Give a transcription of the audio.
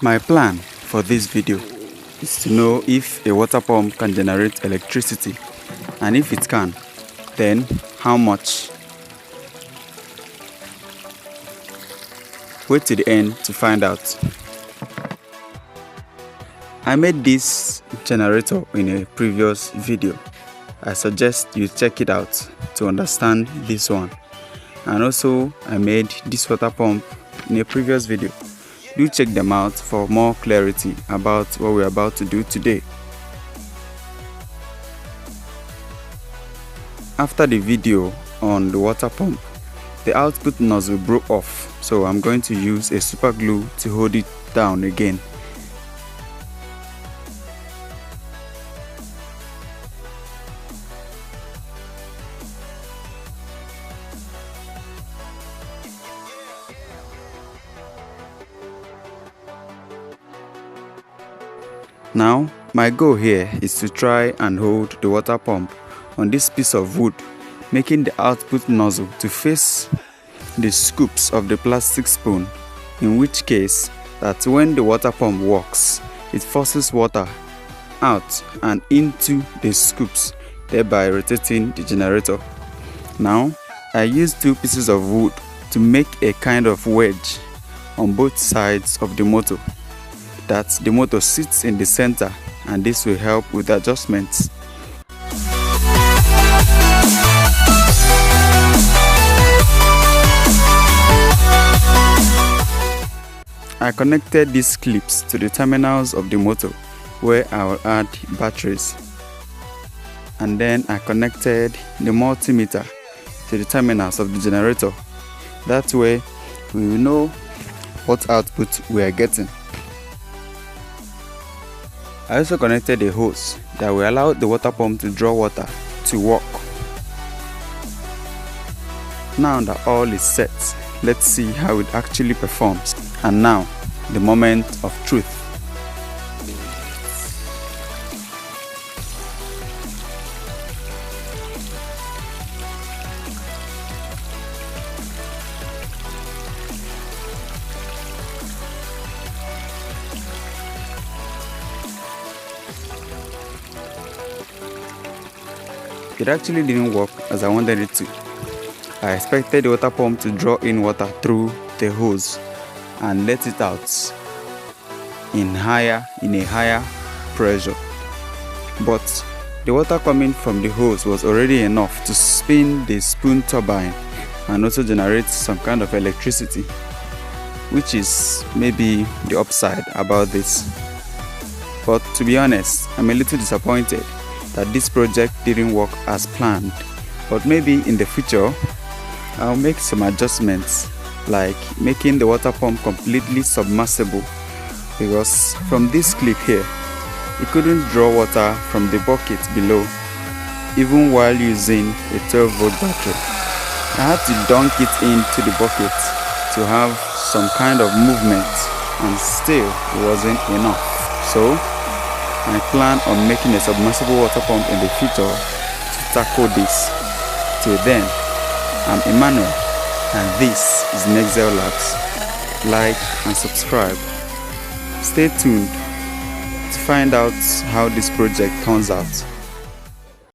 My plan for this video is to know if a water pump can generate electricity, and if it can, then how much. Wait till the end to find out. I made this generator in a previous video. I suggest you check it out to understand this one. And also I made this water pump in a previous video. Do check them out for more clarity about what we're about to do today. After the video on the water pump, the output nozzle broke off, so I'm going to use a super glue to hold it down again. Now, my goal here is to try and hold the water pump on this piece of wood, making the output nozzle to face the scoops of the plastic spoon, in which case that when the water pump works, it forces water out and into the scoops, thereby rotating the generator. Now, I used two pieces of wood to make a kind of wedge on both sides of the motor, that the motor sits in the center, and this will help with adjustments. I connected these clips to the terminals of the motor where I will add batteries, and then I connected the multimeter to the terminals of the generator. That way we will know what output we are getting. I also connected a hose that will allow the water pump to draw water to work. Now that all is set, let's see how it actually performs. And now, the moment of truth. It actually didn't work as I wanted it to. I expected the water pump to draw in water through the hose and let it out in a higher pressure. But the water coming from the hose was already enough to spin the spoon turbine and also generate some kind of electricity, which is maybe the upside about this. But to be honest, I'm a little disappointed that this project didn't work as planned. But maybe in the future I'll make some adjustments, like making the water pump completely submersible, because from this clip here it couldn't draw water from the bucket below even while using a 12-volt battery. I had to dunk it into the bucket to have some kind of movement, and still it wasn't enough. So I plan on making a submersible water pump in the future to tackle this. Till then, I'm Emmanuel, and this is Nexel Labs. Like and subscribe. Stay tuned to find out how this project turns out.